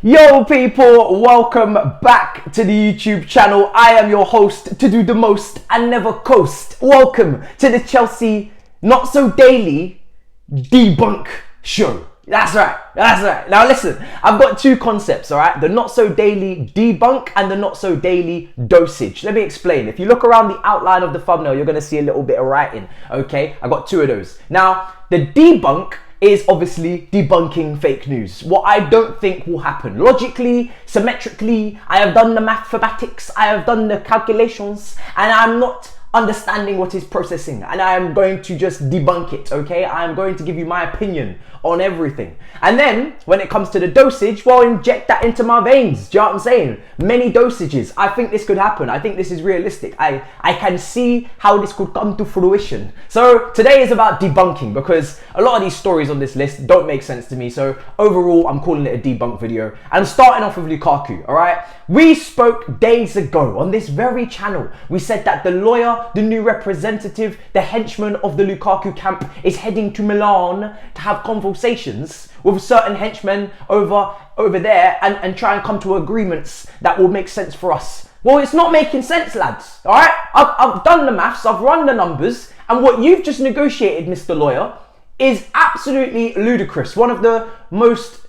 Yo people, welcome back to the YouTube channel. I am your host to do the most and never coast. Welcome to the Chelsea Not So Daily Debunk Show. That's right. Now listen, I've got two concepts, alright? The Not So Daily Debunk and the Not So Daily Dosage. Let me explain. If you look around the outline of the thumbnail, you're going to see a little bit of writing, okay? I've got two of those. Now, the debunk is obviously debunking fake news. What I don't think will happen. Logically, symmetrically, I have done the mathematics, I have done the calculations, and I'm not understanding what is processing, and I am going to just debunk it, okay? I am going to give you my opinion on everything. And then, when it comes to the dosage, well, inject that into my veins. Do you know what I'm saying? Many dosages. I think this could happen. I think this is realistic. I can see how this could come to fruition. So, today is about debunking, because a lot of these stories on this list don't make sense to me. So, overall, I'm calling it a debunk video. And starting off with Lukaku, alright? We spoke days ago on this very channel. We said that the lawyer, the new representative, the henchman of the Lukaku camp is heading to Milan to have conversations with certain henchmen over there and try and come to agreements that will make sense for us. Well, it's not making sense, lads. All right, I've done the maths, I've run the numbers, and what you've just negotiated, Mr. Lawyer, is absolutely ludicrous. One of the most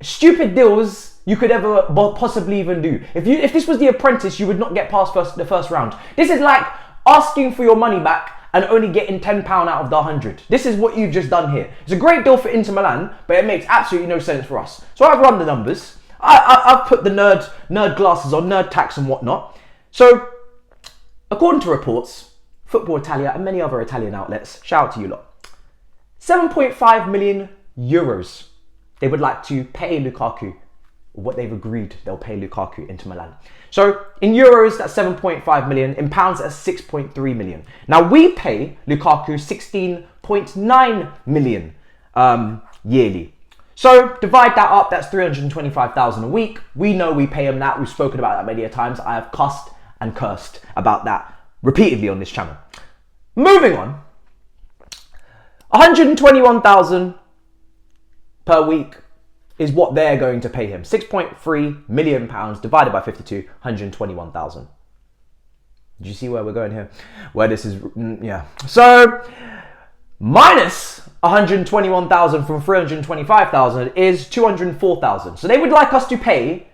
stupid deals you could ever possibly even do. If this was The Apprentice, you would not get past the first round. This is like asking for your money back and only getting £10 out of the 100. This is what you've just done here. It's a great deal for Inter Milan, but it makes absolutely no sense for us. So I've run the numbers. I've put the nerd glasses on, nerd tax and whatnot. So, according to reports, Football Italia and many other Italian outlets, shout out to you lot, 7.5 million euros they would like to pay Lukaku, what they've agreed they'll pay Lukaku into Milan. So in euros, that's 7.5 million. In pounds, that's 6.3 million. Now we pay Lukaku 16.9 million yearly. So divide that up, that's 325,000 a week. We know we pay him that. We've spoken about that many a times. I have cussed and cursed about that repeatedly on this channel. Moving on, 121,000 per week is what they're going to pay him. 6.3 million pounds divided by 52, 121,000. Do you see where we're going here? Where this is, yeah. So, minus 121,000 from 325,000 is 204,000. So they would like us to pay,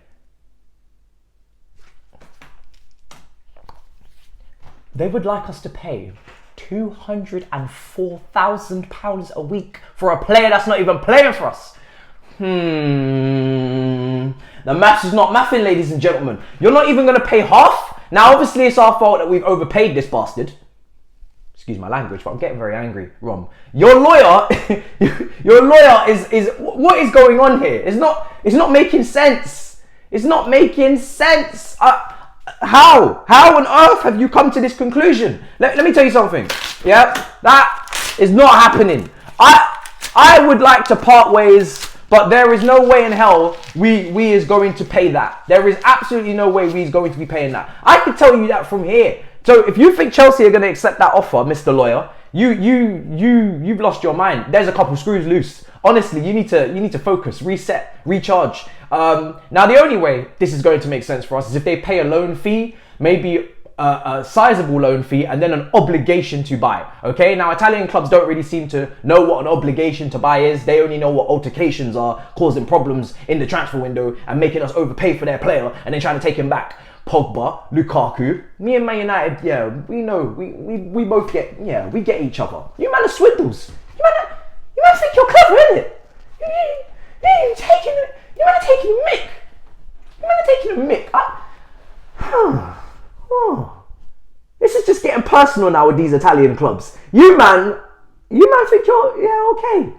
£204,000 a week for a player that's not even playing for us. The maths is not mathing, ladies and gentlemen. You're not even going to pay half? Now, obviously, it's our fault that we've overpaid this bastard. Excuse my language, but I'm getting very angry, Rom. Your lawyer is what is going on here? It's not making sense. It's not making sense. How on earth have you come to this conclusion? Let me tell you something. Yeah, that is not happening. I would like to part ways, but there is no way in hell we is going to pay that. There is absolutely no way we is going to be paying that. I can tell you that from here. So if you think Chelsea are going to accept that offer, Mr. Lawyer, you've lost your mind. There's a couple screws loose. Honestly, you need to focus, reset, recharge. Now the only way this is going to make sense for us is if they pay a loan fee, maybe a sizable loan fee, and then an obligation to buy. Okay, now Italian clubs don't really seem to know what an obligation to buy is. They only know what altercations are causing problems in the transfer window and making us overpay for their player and then trying to take him back. Pogba, Lukaku, me and Man United, yeah, we know, we both get, yeah, we get each other. You man are swindles. You man think you're clever, innit? You man are taking a mick. You man are taking a mick. This is just getting personal now with these Italian clubs. You man think you're, yeah, okay.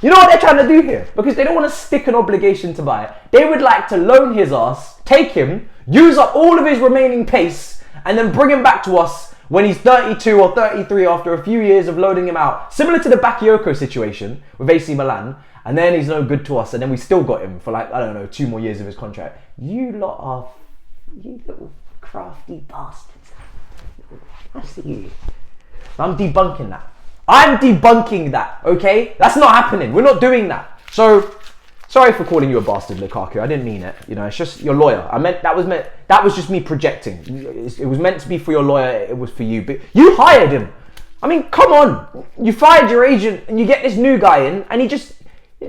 You know what they're trying to do here? Because they don't want to stick an obligation to buy. They would like to loan his ass, take him, use up all of his remaining pace, and then bring him back to us when he's 32 or 33 after a few years of loading him out. Similar to the Bakayoko situation with AC Milan. And then he's no good to us, and then we still got him for like, I don't know, 2 more years of his contract. You lot are, you little crafty bastards. I see you. I'm debunking that. I'm debunking that, okay? That's not happening. We're not doing that. So, Sorry for calling you a bastard, Lukaku. I didn't mean it. You know, it's just your lawyer. That was just me projecting. It was meant to be for your lawyer. It was for you. But you hired him. I mean, come on. You fired your agent and you get this new guy in and he just...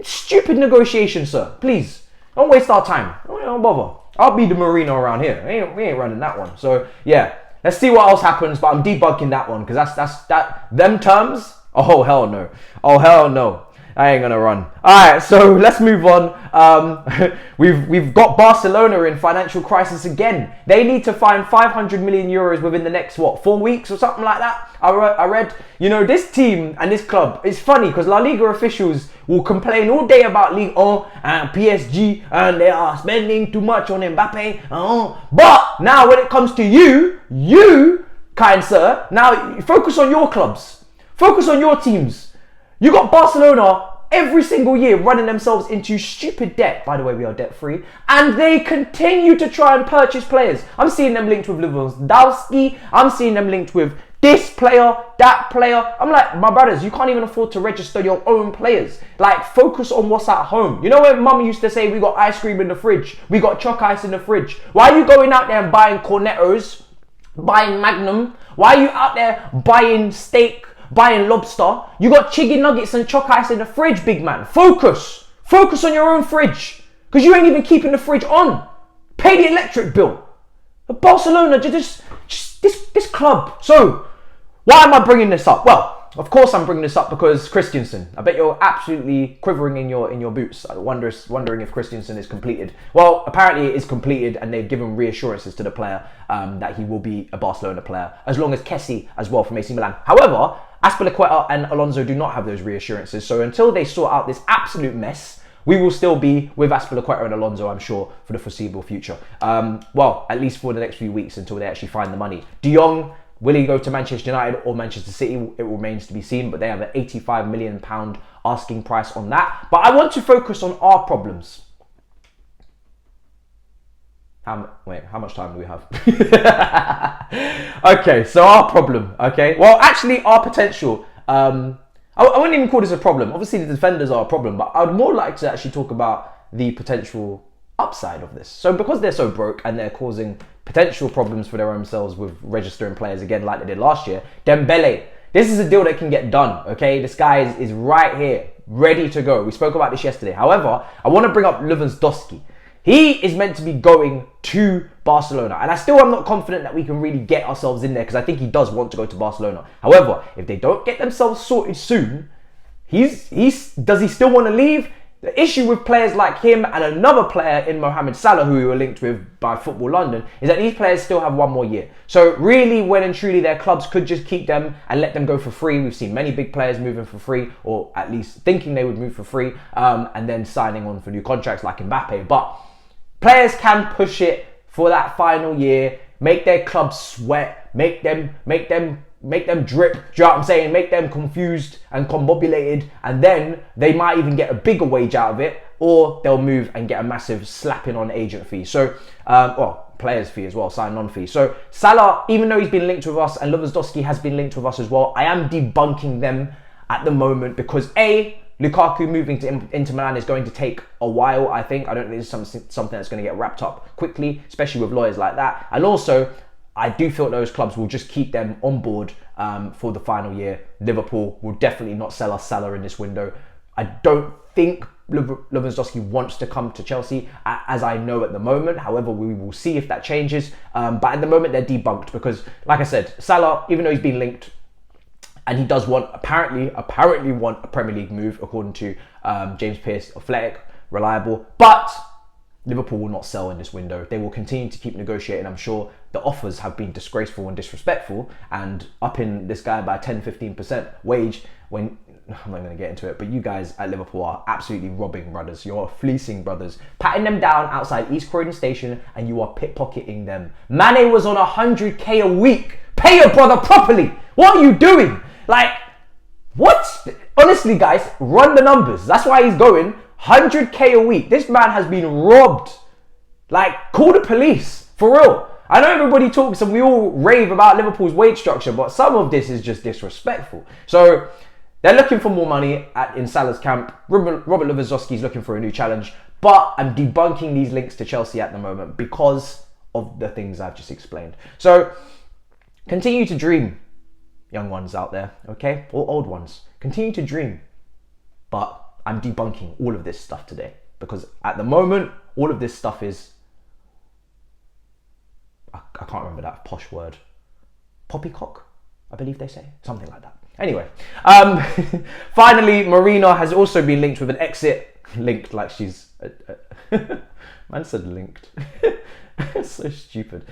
Stupid negotiation, sir. Please. Don't waste our time. Don't bother. I'll be the Marino around here. We ain't running that one. So, yeah. Let's see what else happens. But I'm debunking that one because them terms... Oh, hell no. Oh, hell no. I ain't gonna run. Alright, so let's move on. We've got Barcelona in financial crisis again. They need to find 500 million euros within the next, 4 weeks or something like that? I read, you know, this team and this club, it's funny because La Liga officials will complain all day about Ligue 1 and PSG and they are spending too much on Mbappe. But now when it comes to you, kind sir, now focus on your clubs. Focus on your teams. You got Barcelona every single year running themselves into stupid debt. By the way, we are debt free. And they continue to try and purchase players. I'm seeing them linked with Lewandowski. I'm seeing them linked with this player, that player. I'm like, my brothers, you can't even afford to register your own players. Like, focus on what's at home. You know when mum used to say, we got ice cream in the fridge. We got choc ice in the fridge. Why are you going out there and buying Cornettos, buying Magnum? Why are you out there buying steak? Buying lobster? You got chicken nuggets and choc ice in the fridge, big man. Focus on your own fridge, because you ain't even keeping the fridge on. Pay the electric bill. But Barcelona, just this club. So why am I bringing this up? Well, of course I'm bringing this up because Christensen. I bet you're absolutely quivering in your boots, wondering if Christensen is completed. Well, apparently it is completed, and they've given reassurances to the player that he will be a Barcelona player, as long as Kessie as well from AC Milan. However, Azpilicueta and Alonso do not have those reassurances. So until they sort out this absolute mess, we will still be with Azpilicueta and Alonso, I'm sure, for the foreseeable future. Well, at least for the next few weeks until they actually find the money. De Jong, will he go to Manchester United or Manchester City? It remains to be seen, but they have an £85 million asking price on that. But I want to focus on our problems. How much time do we have? Okay, so our problem, okay? Well, actually, our potential. I wouldn't even call this a problem. Obviously, the defenders are a problem, but I would more like to actually talk about the potential upside of this. So because they're so broke and they're causing potential problems for their own selves with registering players again like they did last year, Dembele, this is a deal that can get done, okay? This guy is right here, ready to go. We spoke about this yesterday. However, I want to bring up Lewandowski. He is meant to be going to Barcelona, and I still am not confident that we can really get ourselves in there because I think he does want to go to Barcelona. However, if they don't get themselves sorted soon, does he still want to leave? The issue with players like him and another player in Mohamed Salah, who we were linked with by Football London, is that these players still have one more year. So really, when and truly, their clubs could just keep them and let them go for free. We've seen many big players moving for free, or at least thinking they would move for free, and then signing on for new contracts like Mbappe. But players can push it for that final year, make their clubs sweat, make them drip, do you know what I'm saying? Make them confused and combobulated, and then they might even get a bigger wage out of it, or they'll move and get a massive slapping on agent fee. So, well, players fee as well, sign-on fee. So Salah, even though he's been linked with us, and Lewandowski has been linked with us as well, I am debunking them at the moment because A, Lukaku moving to Inter Milan is going to take a while, I think. I don't think this is something that's going to get wrapped up quickly, especially with lawyers like that. And also, I do feel those clubs will just keep them on board for the final year. Liverpool will definitely not sell us Salah in this window. I don't think Lewandowski wants to come to Chelsea, as I know at the moment. However, we will see if that changes. But at the moment, they're debunked because, like I said, Salah, even though he's been linked, and he does want, apparently want a Premier League move, according to James Pearce, Athletic, reliable. But Liverpool will not sell in this window. They will continue to keep negotiating. I'm sure the offers have been disgraceful and disrespectful, and upping this guy by 10-15% wage when, I'm not going to get into it, but you guys at Liverpool are absolutely robbing brothers. You're fleecing brothers, patting them down outside East Croydon Station, and you are pickpocketing them. Mane was on 100k a week. Pay your brother properly. What are you doing? Like, what? Honestly, guys, run the numbers. That's why he's going 100k a week. This man has been robbed. Like, call the police. For real. I know everybody talks and we all rave about Liverpool's wage structure, but some of this is just disrespectful. So, They're looking for more money in Salah's camp. Robert Lewandowski's looking for a new challenge. But I'm debunking these links to Chelsea at the moment because of the things I've just explained. So continue to dream, young ones out there, okay? Or old ones. Continue to dream. But I'm debunking all of this stuff today because at the moment, all of this stuff is... I can't remember that posh word. Poppycock, I believe they say. Something like that. Anyway, finally, Marina has also been linked with an exit. Linked like she's... man said linked. So stupid.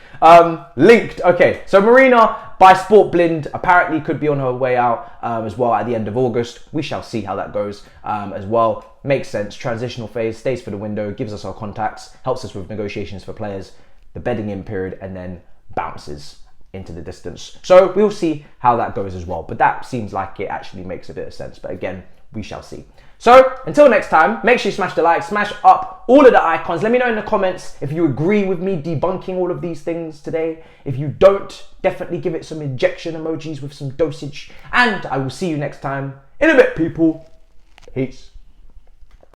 Linked. Okay, so Marina by Sport Blind apparently could be on her way out as well at the end of August. We shall see how that goes as well. Makes sense. Transitional phase, stays for the window, gives us our contacts, helps us with negotiations for players, the bedding in period, and then bounces into the distance. So we'll see how that goes as well. But that seems like it actually makes a bit of sense. But again, we shall see. So until next time, make sure you smash the like, smash up all of the icons. Let me know in the comments if you agree with me debunking all of these things today. If you don't, definitely give it some injection emojis with some dosage. And I will see you next time. In a bit, people. Peace.